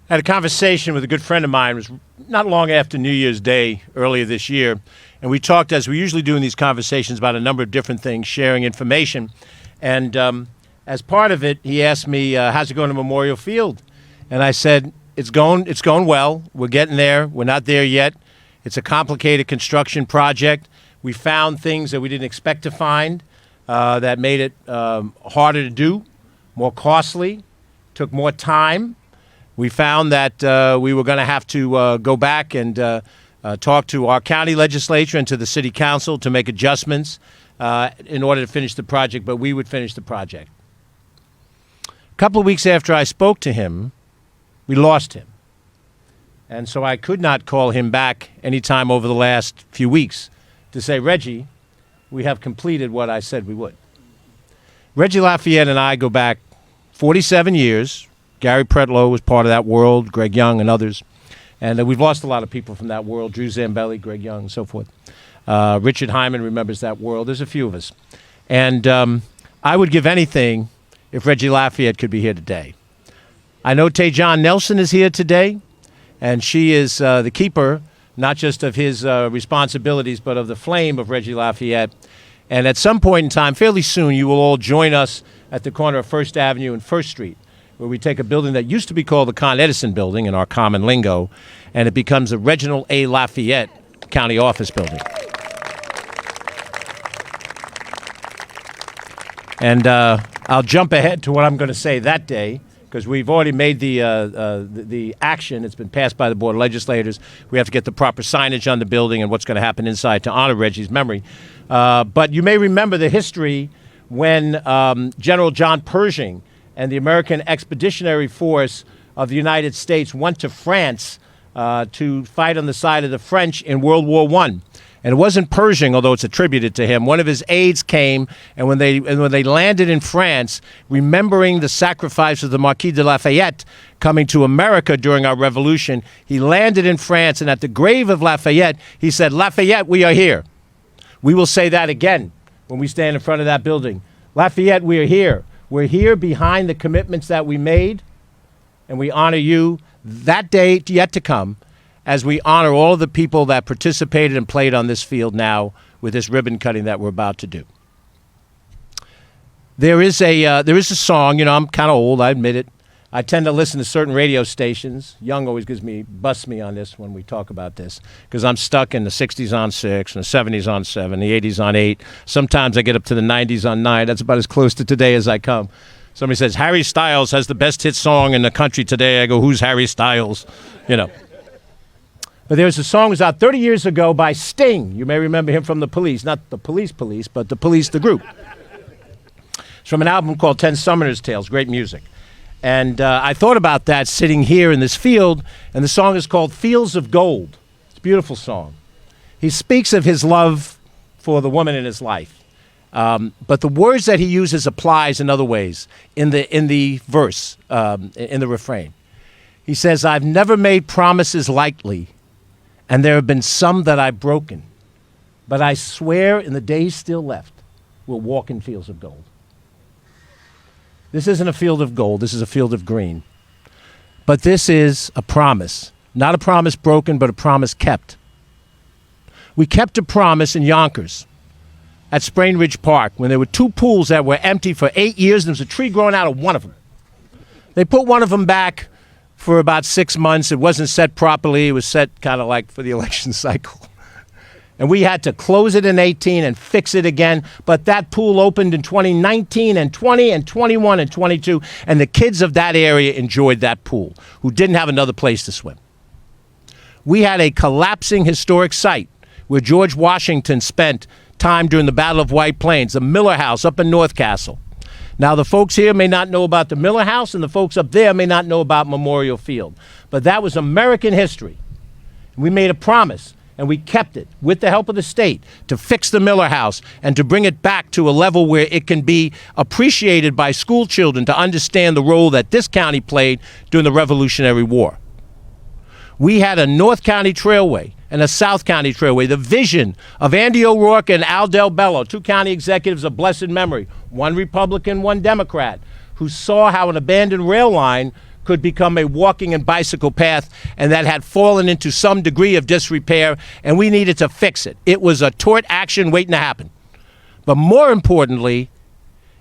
I had a conversation with a good friend of mine. It was not long after New Year's Day earlier this year, and we talked, as we usually do in these conversations, about a number of different things, sharing information. And as part of it, he asked me, how's it going to Memorial Field? And I said, it's going well. We're getting there. We're not there yet. It's a complicated construction project. We found things that we didn't expect to find that made it harder to do, more costly, took more time. We found that we were going to have to go back and talk to our county legislature and to the city council to make adjustments in order to finish the project, but we would finish the project. A couple of weeks after I spoke to him, we lost him. And so I could not call him back anytime over the last few weeks to say, Reggie, we have completed what I said we would. Reggie Lafayette and I go back 47 years. Gary Pretlow was part of that world, Greg Young and others. And we've lost a lot of people from that world, Drew Zambelli, Greg Young, and so forth. Richard Hyman remembers that world. There's a few of us. And I would give anything if Reggie Lafayette could be here today. I know Tejan Nelson is here today, and she is the keeper, not just of his responsibilities, but of the flame of Reggie Lafayette. And at some point in time, fairly soon, you will all join us at the corner of First Avenue and First Street, where we take a building that used to be called the Con Edison Building in our common lingo, and it becomes the Reginald A. Lafayette County Office Building. And I'll jump ahead to what I'm going to say that day, because we've already made the action. It's been passed by the Board of Legislators. We have to get the proper signage on the building and what's going to happen inside to honor Reggie's memory. But you may remember the history when General John Pershing and the American Expeditionary Force of the United States went to France to fight on the side of the French in World War I. And it wasn't Pershing, although it's attributed to him. One of his aides came, and when they landed in France, remembering the sacrifice of the Marquis de Lafayette coming to America during our Revolution, he landed in France, and at the grave of Lafayette, he said, Lafayette, we are here. We will say that again when we stand in front of that building. Lafayette, we are here. We're here behind the commitments that we made, and we honor you that day yet to come as we honor all of the people that participated and played on this field now with this ribbon cutting that we're about to do. There is a song, I'm kind of old, I admit it. I tend to listen to certain radio stations. Young always busts me on this when we talk about this, because I'm stuck in the 60s on 6, and the 70s on 7, the 80s on 8. Sometimes I get up to the 90s on 9. That's about as close to today as I come. Somebody says, Harry Styles has the best hit song in the country today. I go, who's Harry Styles? But there was a song that was out 30 years ago by Sting. You may remember him from the Police. Not the Police, but the Police, the group. It's from an album called 10 Summoners' Tales. Great music. And I thought about that sitting here in this field, and the song is called Fields of Gold. It's a beautiful song. He speaks of his love for the woman in his life. But the words that he uses applies in other ways in the verse, in the refrain. He says, I've never made promises lightly, and there have been some that I've broken. But I swear in the days still left, we'll walk in fields of gold. This isn't a field of gold. This is a field of green. But this is a promise. Not a promise broken, but a promise kept. We kept a promise in Yonkers at Sprain Ridge Park when there were 2 pools that were empty for 8 years, and there was a tree growing out of one of them. They put one of them back for about 6 months. It wasn't set properly. It was set kind of like for the election cycle. And we had to close it in 18 and fix it again. But that pool opened in 2019 and 20 and 21 and 22. And the kids of that area enjoyed that pool who didn't have another place to swim. We had a collapsing historic site where George Washington spent time during the Battle of White Plains, the Miller House up in North Castle. Now, the folks here may not know about the Miller House, and the folks up there may not know about Memorial Field. But that was American history. We made a promise, and we kept it with the help of the state to fix the Miller House and to bring it back to a level where it can be appreciated by school children to understand the role that this county played during the Revolutionary War. We had a North County Trailway and a South County Trailway, the vision of Andy O'Rourke and Al Del Bello, 2 county executives of blessed memory, one Republican, one Democrat, who saw how an abandoned rail line could become a walking and bicycle path, and that had fallen into some degree of disrepair, and we needed to fix it. It was a tort action waiting to happen. But more importantly,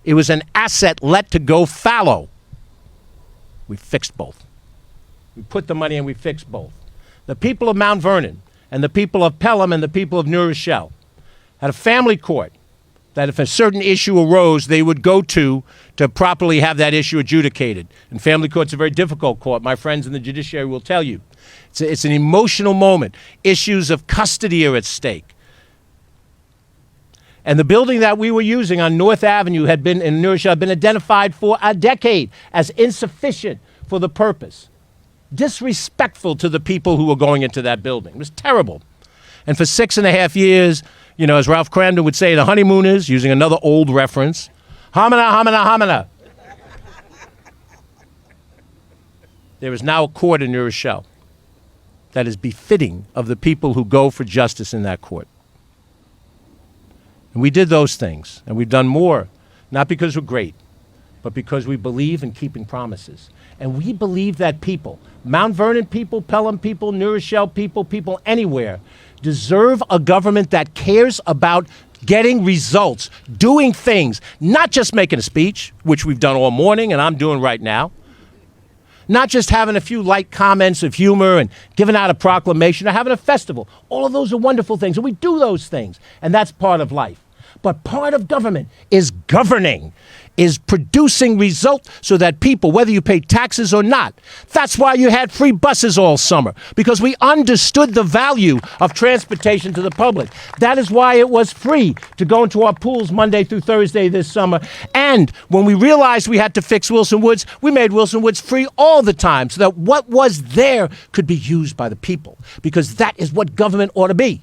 it was an asset let to go fallow. We fixed both. We put the money and we fixed both. The people of Mount Vernon and the people of Pelham and the people of New Rochelle had a family court that if a certain issue arose, they would go to properly have that issue adjudicated. And family court's a very difficult court. My friends in the judiciary will tell you. It's an emotional moment. Issues of custody are at stake. And the building that we were using on North Avenue in New Rochelle had been identified for a decade as insufficient for the purpose. Disrespectful to the people who were going into that building. It was terrible. And for 6.5 years, you know, as Ralph Crandon would say, the honeymooners, using another old reference, homina, homina, homina. There is now a court in New Rochelle that is befitting of the people who go for justice in that court. And we did those things, and we've done more, not because we're great, but because we believe in keeping promises. And we believe that people, Mount Vernon people, Pelham people, New Rochelle people, people anywhere, deserve a government that cares about getting results, doing things, not just making a speech, which we've done all morning and I'm doing right now, not just having a few light comments of humor and giving out a proclamation or having a festival. All of those are wonderful things, and we do those things, and that's part of life. But part of government is governing, is producing results so that people, whether you pay taxes or not, that's why you had free buses all summer, because we understood the value of transportation to the public. That is why it was free to go into our pools Monday through Thursday this summer. And when we realized we had to fix Wilson Woods, we made Wilson Woods free all the time so that what was there could be used by the people, because that is what government ought to be.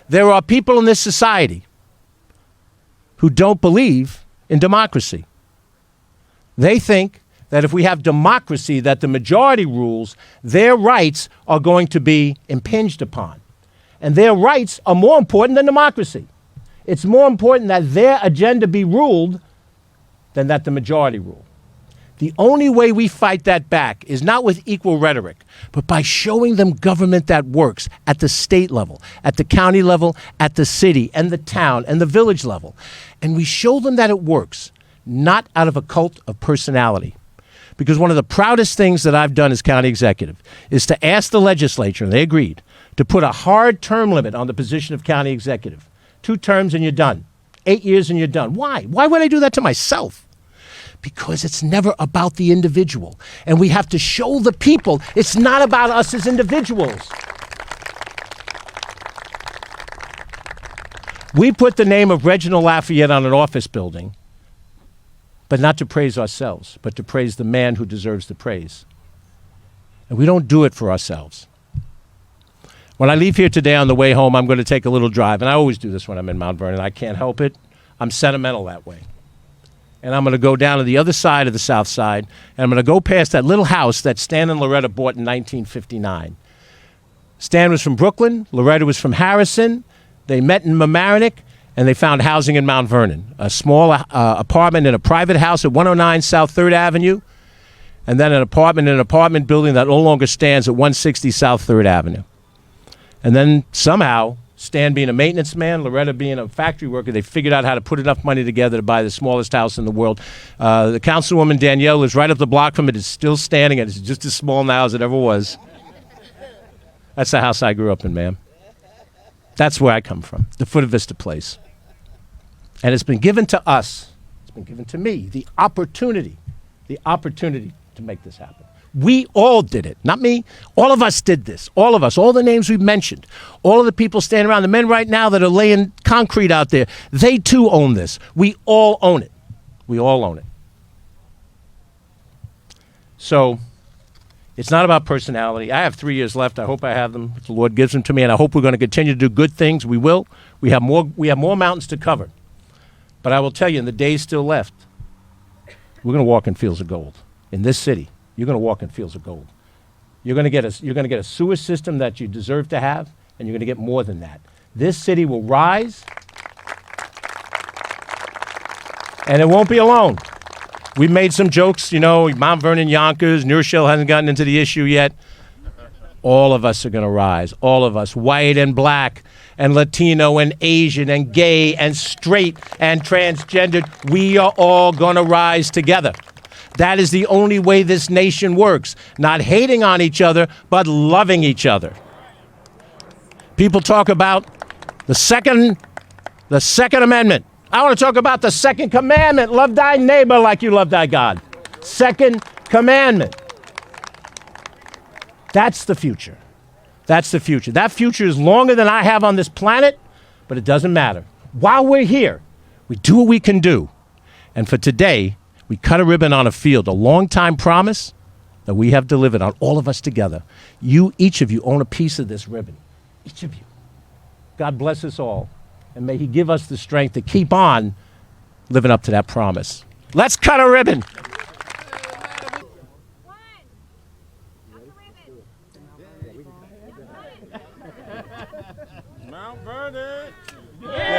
There are people in this society who don't believe in democracy. They think that if we have democracy, that the majority rules, their rights are going to be impinged upon. And their rights are more important than democracy. It's more important that their agenda be ruled than that the majority rule. The only way we fight that back is not with equal rhetoric, but by showing them government that works at the state level, at the county level, at the city and the town and the village level. And we show them that it works, not out of a cult of personality. Because one of the proudest things that I've done as county executive is to ask the legislature, and they agreed, to put a hard term limit on the position of county executive. 2 terms and you're done. 8 years and you're done. Why? Why would I do that to myself? Because it's never about the individual. And we have to show the people it's not about us as individuals. We put the name of Reginald Lafayette on an office building, but not to praise ourselves, but to praise the man who deserves the praise. And we don't do it for ourselves. When I leave here today on the way home, I'm going to take a little drive. And I always do this when I'm in Mount Vernon. I can't help it. I'm sentimental that way. And I'm going to go down to the other side of the South Side, and I'm going to go past that little house that Stan and Loretta bought in 1959. Stan was from Brooklyn. Loretta was from Harrison. They met in Mamaroneck, and they found housing in Mount Vernon, a small apartment in a private house at 109 South 3rd Avenue, and then an apartment in an apartment building that no longer stands at 160 South 3rd Avenue. And then somehow, Stan being a maintenance man, Loretta being a factory worker, they figured out how to put enough money together to buy the smallest house in the world. The councilwoman, Danielle, lives right up the block from it. It's still standing, and it's just as small now as it ever was. That's the house I grew up in, ma'am. That's where I come from, the Foot of Vista Place. And it's been given to us, it's been given to me, the opportunity to make this happen. We all did it, not me. All of us did this. All of us, all the names we've mentioned, all of the people standing around, the men right now that are laying concrete out there, they too own this. We all own it. We all own it. So it's not about personality. I have 3 years left. I hope I have them. If the Lord gives them to me, and I hope we're going to continue to do good things. We will. We have more mountains to cover. But I will tell you, in the days still left, we're going to walk in fields of gold in this city. You're going to walk in fields of gold. You're going to get a sewer system that you deserve to have, and you're going to get more than that. This city will rise, and it won't be alone. We made some jokes, you know, Mount Vernon, Yonkers, New Rochelle hasn't gotten into the issue yet. All of us are going to rise. All of us, white and black and Latino and Asian and gay and straight and transgendered. We are all going to rise together. That is the only way this nation works. Not hating on each other, but loving each other. People talk about the Second Amendment. I want to talk about the second commandment. Love thy neighbor like you love thy God. Second commandment. That's the future. That's the future. That future is longer than I have on this planet, but it doesn't matter. While we're here, we do what we can do. And for today, we cut a ribbon on a field, a long-time promise that we have delivered on, all of us together. You, each of you, own a piece of this ribbon. Each of you. God bless us all, and may he give us the strength to keep on living up to that promise. Let's cut a ribbon. Mount Vernon. Yeah.